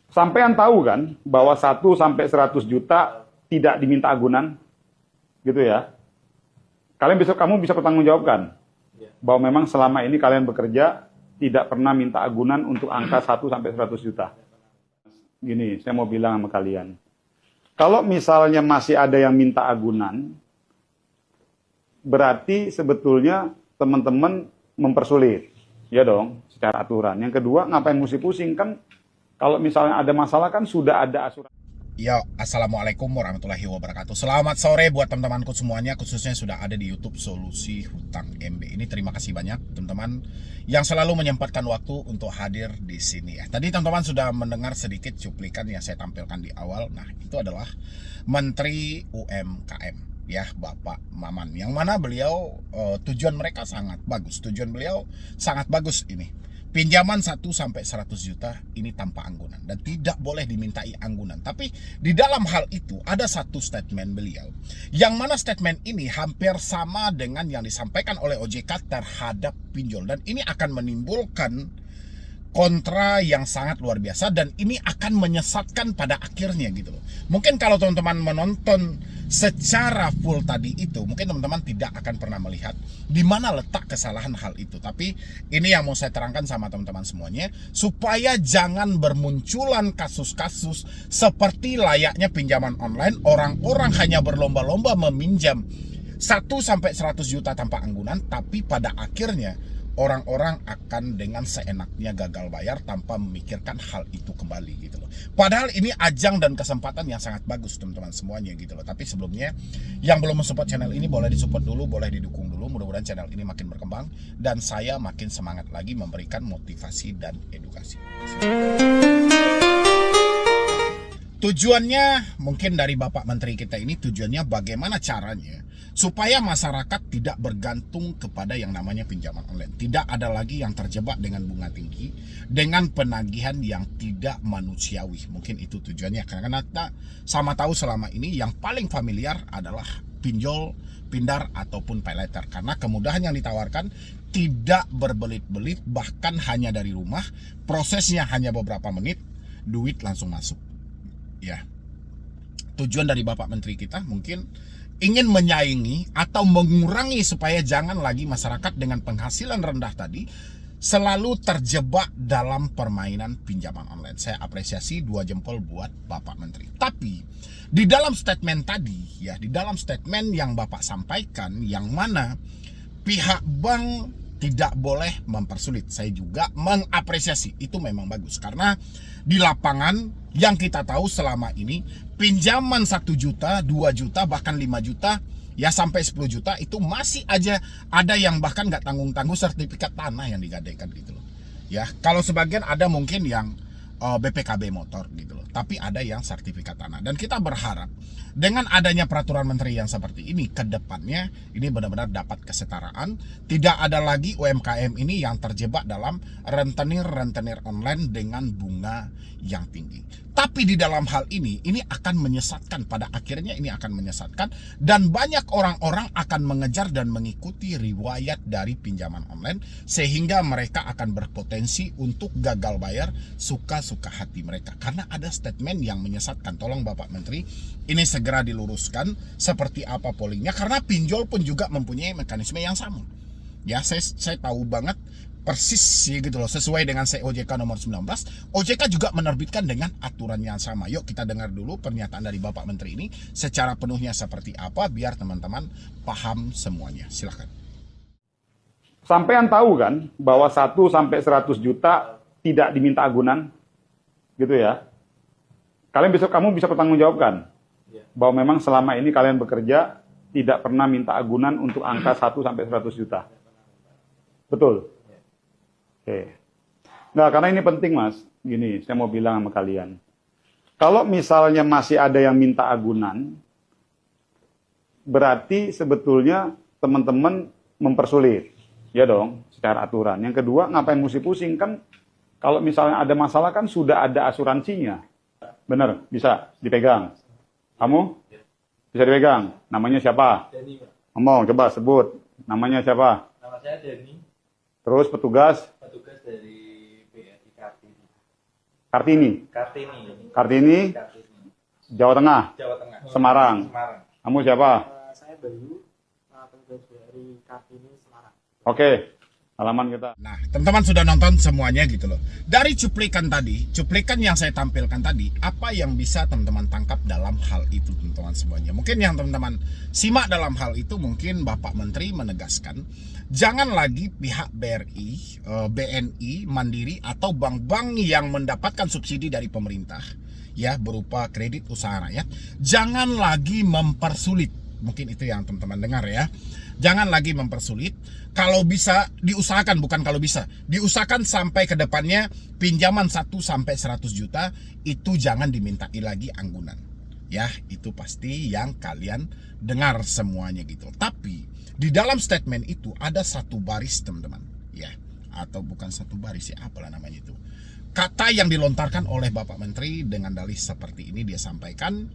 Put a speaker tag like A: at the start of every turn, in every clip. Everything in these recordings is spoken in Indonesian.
A: Sampean tahu kan bahwa 1 sampai 100 juta tidak diminta agunan, gitu ya. Kamu bisa pertanggungjawabkan bahwa memang selama ini kalian bekerja tidak pernah minta agunan untuk angka 1 sampai 100 juta. Gini, saya mau bilang sama kalian. Kalau misalnya masih ada yang minta agunan, berarti sebetulnya teman-teman mempersulit. Ya dong, secara aturan. Yang kedua, ngapain mesti pusing? Kan kalau misalnya ada masalah kan sudah ada asuransi.
B: Ya, Assalamualaikum warahmatullahi wabarakatuh. Selamat sore buat teman-temanku semuanya, khususnya sudah ada di YouTube Solusi Hutang MB. Ini terima kasih banyak teman-teman yang selalu menyempatkan waktu untuk hadir di sini ya. Tadi teman-teman sudah mendengar sedikit cuplikan yang saya tampilkan di awal. Nah, itu adalah Menteri UMKM ya, Bapak Maman. Yang mana beliau tujuan mereka sangat bagus. Tujuan beliau sangat bagus ini. Pinjaman 1 sampai 100 juta ini tanpa anggunan dan tidak boleh dimintai anggunan. Tapi di dalam hal itu ada satu statement beliau, yang mana statement ini hampir sama dengan yang disampaikan oleh OJK terhadap pinjol, dan ini akan menimbulkan kontra yang sangat luar biasa, dan ini akan menyesatkan pada akhirnya gitu loh. Mungkin kalau teman-teman menonton secara full tadi itu, mungkin teman-teman tidak akan pernah melihat di mana letak kesalahan hal itu. Tapi ini yang mau saya terangkan sama teman-teman semuanya, supaya jangan bermunculan kasus-kasus seperti layaknya pinjaman online, orang-orang hanya berlomba-lomba meminjam 1 sampai 100 juta tanpa anggunan, tapi pada akhirnya orang-orang akan dengan seenaknya gagal bayar tanpa memikirkan hal itu kembali gitu loh. Padahal ini ajang dan kesempatan yang sangat bagus teman-teman semuanya gitu loh. Tapi sebelumnya, yang belum mensupport channel ini boleh disupport dulu, boleh didukung dulu. Mudah-mudahan channel ini makin berkembang dan saya makin semangat lagi memberikan motivasi dan edukasi. Tujuannya mungkin dari Bapak Menteri kita ini, tujuannya bagaimana caranya supaya masyarakat tidak bergantung kepada yang namanya pinjaman online. Tidak ada lagi yang terjebak dengan bunga tinggi, dengan penagihan yang tidak manusiawi. Mungkin itu tujuannya, karena kita sama tahu selama ini yang paling familiar adalah pinjol, pindar, ataupun pay later. Karena kemudahan yang ditawarkan tidak berbelit-belit, bahkan hanya dari rumah, prosesnya hanya beberapa menit, duit langsung masuk. Ya, tujuan dari Bapak Menteri kita mungkin ingin menyaingi atau mengurangi supaya jangan lagi masyarakat dengan penghasilan rendah tadi selalu terjebak dalam permainan pinjaman online. Saya apresiasi 2 jempol buat Bapak Menteri. Tapi di dalam statement tadi ya, di dalam statement yang Bapak sampaikan, yang mana pihak bank tidak boleh mempersulit, saya juga mengapresiasi. Itu memang bagus, karena di lapangan yang kita tahu selama ini pinjaman 1 juta, 2 juta, bahkan 5 juta, ya sampai 10 juta itu masih aja ada yang bahkan nggak tanggung-tanggung sertifikat tanah yang digadaikan gitu loh. Ya, kalau sebagian ada mungkin yang BPKB motor gitu loh, tapi ada yang sertifikat tanah. Dan kita berharap dengan adanya peraturan menteri yang seperti ini, ke depannya ini benar-benar dapat kesetaraan. Tidak ada lagi UMKM ini yang terjebak dalam rentenir-rentenir online dengan bunga yang tinggi. Tapi di dalam hal ini akan menyesatkan, pada akhirnya ini akan menyesatkan, dan banyak orang-orang akan mengejar dan mengikuti riwayat dari pinjaman online, sehingga mereka akan berpotensi untuk gagal bayar suka-suka hati mereka. Karena ada statement yang menyesatkan. Tolong Bapak Menteri, ini segera diluruskan seperti apa pollingnya, karena pinjol pun juga mempunyai mekanisme yang sama. Ya, saya tahu banget persis sih gitu loh, sesuai dengan OJK nomor 19, OJK juga menerbitkan dengan aturan yang sama. Yuk kita dengar dulu pernyataan dari Bapak Menteri ini secara penuhnya seperti apa, biar teman-teman paham semuanya. Silahkan.
A: Sampean tahu kan bahwa 1 sampai 100 juta tidak diminta agunan, gitu ya. Kamu bisa pertanggungjawabkan bahwa memang selama ini kalian bekerja tidak pernah minta agunan untuk angka 1 sampai 100 juta. Betul? Oke. Nggak, karena ini penting mas. Gini, saya mau bilang sama kalian. Kalau misalnya masih ada yang minta agunan, berarti sebetulnya teman-teman mempersulit. Ya dong, secara aturan. Yang kedua, ngapain mesti pusing? Kan kalau misalnya ada masalah kan sudah ada asuransinya. Bener, bisa dipegang. Kamu? Bisa dipegang. Namanya siapa?
C: Denny, Pak.
A: Ngomong, coba sebut. Namanya siapa?
C: Nama saya Denny,
A: Terus petugas?
C: petugas dari BNI Kartini.
A: Kartini.
C: Kartini.
A: Kartini,
C: Kartini.
A: Jawa Tengah.
C: Jawa Tengah.
A: Semarang.
C: Semarang.
A: Kamu siapa?
D: Saya Bayu, petugas dari Kartini Semarang.
A: Oke, halaman kita.
B: Nah, teman-teman sudah nonton semuanya gitu loh. Dari cuplikan tadi, cuplikan yang saya tampilkan tadi, apa yang bisa teman-teman tangkap dalam hal itu, teman-teman semuanya? Mungkin yang teman-teman simak dalam hal itu, mungkin Bapak Menteri menegaskan, jangan lagi pihak BRI, BNI, Mandiri, atau bank-bank yang mendapatkan subsidi dari pemerintah, ya, berupa kredit usaha rakyat, jangan lagi mempersulit. Mungkin itu yang teman-teman dengar ya. Jangan lagi mempersulit. Kalau bisa diusahakan, bukan kalau bisa, diusahakan sampai ke depannya pinjaman 1 sampai 100 juta itu jangan dimintai lagi anggunan. Ya, itu pasti yang kalian dengar semuanya gitu. Tapi di dalam statement itu ada satu baris, teman-teman, ya. Atau bukan satu baris ya, apalah namanya itu. Kata yang dilontarkan oleh Bapak Menteri dengan dalih seperti ini, dia sampaikan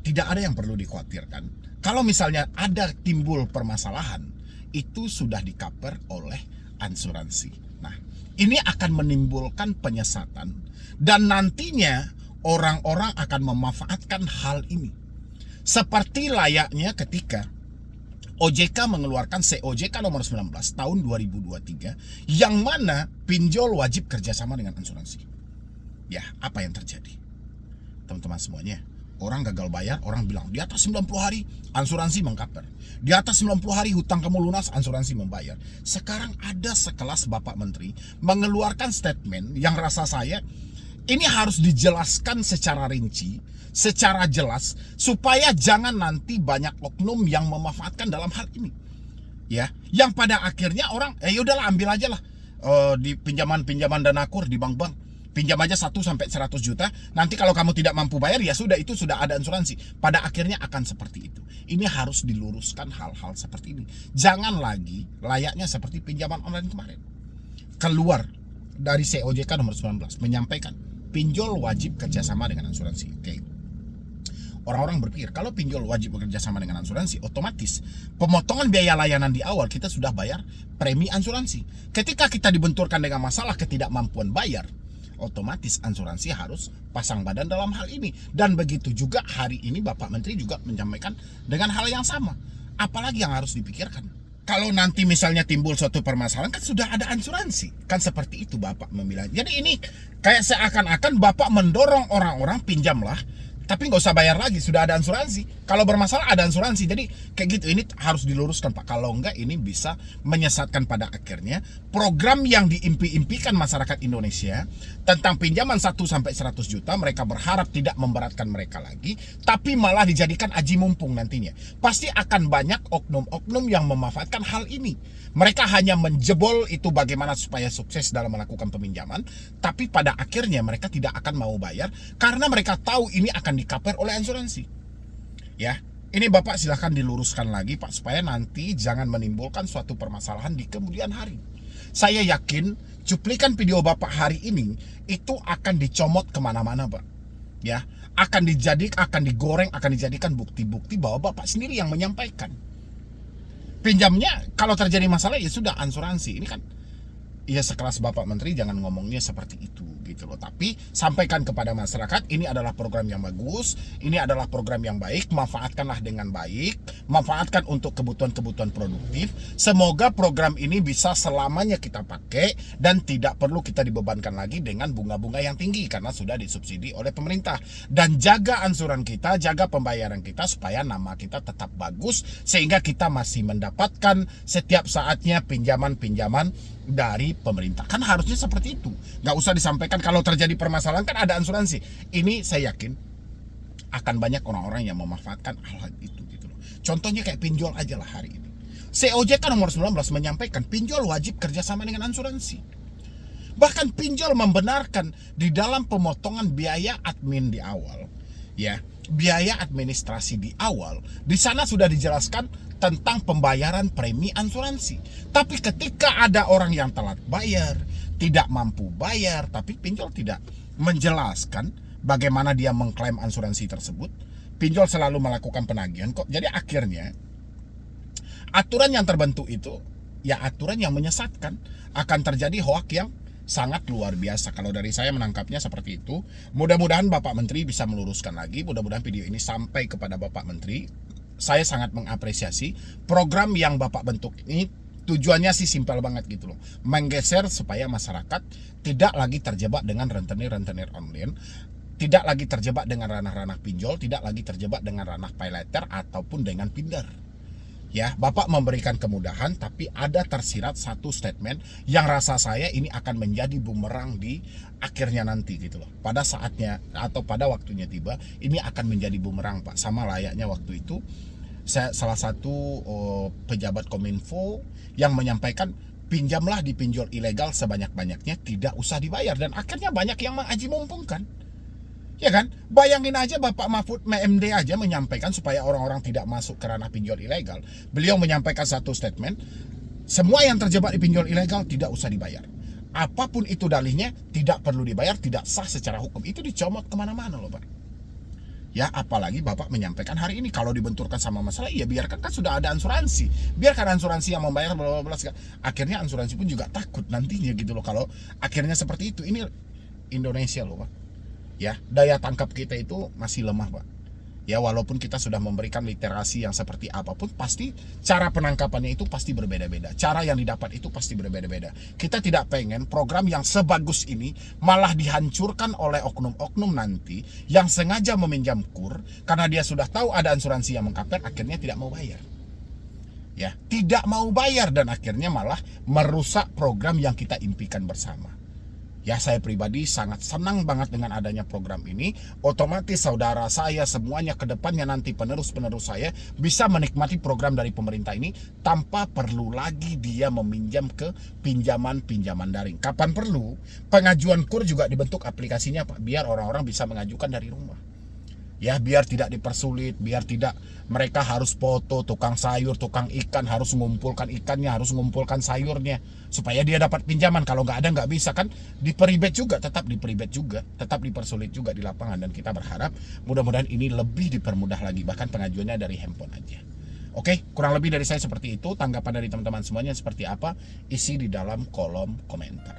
B: tidak ada yang perlu dikhawatirkan. Kalau misalnya ada timbul permasalahan, itu sudah di-cover oleh asuransi. Nah, ini akan menimbulkan penyesatan dan nantinya orang-orang akan memanfaatkan hal ini. Seperti layaknya ketika OJK mengeluarkan COJK nomor 19 tahun 2023 yang mana pinjol wajib kerjasama dengan asuransi. Ya, apa yang terjadi? Teman-teman semuanya, orang gagal bayar, orang bilang di atas 90 hari asuransi mengcover. Di atas 90 hari hutang kamu lunas, asuransi membayar. Sekarang ada sekelas Bapak Menteri mengeluarkan statement yang rasa saya ini harus dijelaskan secara rinci, secara jelas, supaya jangan nanti banyak oknum yang memanfaatkan dalam hal ini. Ya, yang pada akhirnya orang yaudahlah ambil aja lah di pinjaman-pinjaman dana kur di bank-bank. Pinjam aja 1 sampai 100 juta, nanti kalau kamu tidak mampu bayar ya sudah, itu sudah ada asuransi. Pada akhirnya akan seperti itu. Ini harus diluruskan hal-hal seperti ini. Jangan lagi layaknya seperti pinjaman online kemarin. Keluar dari COJK nomor 19 menyampaikan pinjol wajib kerjasama dengan asuransi. Oke. Orang-orang berpikir kalau pinjol wajib bekerjasama dengan asuransi, otomatis pemotongan biaya layanan di awal kita sudah bayar premi asuransi. Ketika kita dibenturkan dengan masalah ketidakmampuan bayar, otomatis asuransi harus pasang badan dalam hal ini. Dan begitu juga hari ini Bapak Menteri juga menyampaikan dengan hal yang sama. Apalagi yang harus dipikirkan? Kalau nanti misalnya timbul suatu permasalahan, kan sudah ada asuransi. Kan seperti itu Bapak membilang. Jadi ini kayak seakan-akan Bapak mendorong orang-orang pinjamlah, tapi nggak usah bayar lagi, sudah ada asuransi. Kalau bermasalah ada asuransi. Jadi kayak gitu, ini harus diluruskan Pak. Kalau enggak ini bisa menyesatkan pada akhirnya program yang diimpi-impikan masyarakat Indonesia tentang pinjaman 1 sampai 100 juta, mereka berharap tidak memberatkan mereka lagi, tapi malah dijadikan aji mumpung nantinya. Pasti akan banyak oknum-oknum yang memanfaatkan hal ini. Mereka hanya menjebol itu bagaimana supaya sukses dalam melakukan peminjaman, tapi pada akhirnya mereka tidak akan mau bayar karena mereka tahu ini akan di-cover oleh asuransi. Ya, ini Bapak silahkan diluruskan lagi Pak, supaya nanti jangan menimbulkan suatu permasalahan di kemudian hari. Saya yakin cuplikan video Bapak hari ini itu akan dicomot kemana-mana Pak. Ya, akan digoreng, akan dijadikan bukti-bukti bahwa Bapak sendiri yang menyampaikan. Pinjamnya kalau terjadi masalah ya sudah asuransi. Ini kan ya sekelas Bapak Menteri jangan ngomongnya seperti itu gitu loh. Tapi sampaikan kepada masyarakat, ini adalah program yang bagus, ini adalah program yang baik, manfaatkanlah dengan baik, manfaatkan untuk kebutuhan-kebutuhan produktif. Semoga program ini bisa selamanya kita pakai dan tidak perlu kita dibebankan lagi dengan bunga-bunga yang tinggi karena sudah disubsidi oleh pemerintah. Dan jaga ansuran kita, jaga pembayaran kita supaya nama kita tetap bagus sehingga kita masih mendapatkan setiap saatnya pinjaman-pinjaman dari pemerintah. Kan harusnya seperti itu. Nggak usah disampaikan kalau terjadi permasalahan kan ada asuransi. Ini saya yakin akan banyak orang-orang yang memanfaatkan hal itu gitu loh. Contohnya kayak pinjol aja lah hari ini. COJK nomor 19 menyampaikan pinjol wajib kerjasama dengan asuransi. Bahkan pinjol membenarkan di dalam pemotongan biaya admin di awal, ya, biaya administrasi di awal, di sana sudah dijelaskan tentang pembayaran premi asuransi. Tapi ketika ada orang yang telat bayar, tidak mampu bayar, tapi pinjol tidak menjelaskan bagaimana dia mengklaim asuransi tersebut, pinjol selalu melakukan penagihan kok. Jadi akhirnya aturan yang terbentuk itu ya aturan yang menyesatkan, akan terjadi hoak yang sangat luar biasa. Kalau dari saya menangkapnya seperti itu. Mudah-mudahan Bapak Menteri bisa meluruskan lagi. Mudah-mudahan video ini sampai kepada Bapak Menteri. Saya sangat mengapresiasi program yang Bapak bentuk ini. Tujuannya sih simpel banget gitu loh. Menggeser supaya masyarakat tidak lagi terjebak dengan rentenir-rentenir online. Tidak lagi terjebak dengan ranah-ranah pinjol. Tidak lagi terjebak dengan ranah paylater ataupun dengan pinder. Ya, Bapak memberikan kemudahan, tapi ada tersirat satu statement yang rasa saya ini akan menjadi bumerang di akhirnya nanti gitu loh. Pada saatnya atau pada waktunya tiba, ini akan menjadi bumerang Pak. Sama layaknya waktu itu, salah satu pejabat Kominfo yang menyampaikan pinjamlah di pinjol ilegal sebanyak-banyaknya, tidak usah dibayar. Dan akhirnya banyak yang mengaji mumpungkan. Ya kan? Bayangin aja Bapak Mahfud MD aja menyampaikan supaya orang-orang tidak masuk ke ranah pinjol ilegal. Beliau menyampaikan satu statement, semua yang terjebak di pinjol ilegal tidak usah dibayar. Apapun itu dalihnya, tidak perlu dibayar, tidak sah secara hukum. Itu dicomot kemana-mana loh Pak. Ya, apalagi Bapak menyampaikan hari ini kalau dibenturkan sama masalah, ya biarkan, kan sudah ada asuransi. Biarkan asuransi yang membayar bla bla bla. Akhirnya asuransi pun juga takut nantinya gitu loh kalau akhirnya seperti itu. Ini Indonesia loh Pak. Ya, daya tangkap kita itu masih lemah Pak. Ya, walaupun kita sudah memberikan literasi yang seperti apapun, pasti cara penangkapannya itu pasti berbeda-beda. Cara yang didapat itu pasti berbeda-beda. Kita tidak pengen program yang sebagus ini malah dihancurkan oleh oknum-oknum nanti yang sengaja meminjam kur karena dia sudah tahu ada asuransi yang mengcover, akhirnya tidak mau bayar. Ya, tidak mau bayar dan akhirnya malah merusak program yang kita impikan bersama. Ya, saya pribadi sangat senang banget dengan adanya program ini. Otomatis saudara saya semuanya ke depannya nanti penerus-penerus saya bisa menikmati program dari pemerintah ini tanpa perlu lagi dia meminjam ke pinjaman-pinjaman daring. Kapan perlu, pengajuan kur juga dibentuk aplikasinya Pak, biar orang-orang bisa mengajukan dari rumah. Ya, biar tidak dipersulit, biar tidak mereka harus foto tukang sayur, tukang ikan, harus mengumpulkan ikannya, harus mengumpulkan sayurnya, supaya dia dapat pinjaman. Kalau nggak ada nggak bisa kan, diperibet juga, tetap diperibet juga, tetap dipersulit juga di lapangan. Dan kita berharap mudah-mudahan ini lebih dipermudah lagi, bahkan pengajuannya dari handphone aja. Oke, kurang lebih dari saya seperti itu. Tanggapan dari teman-teman semuanya seperti apa? Isi di dalam kolom komentar.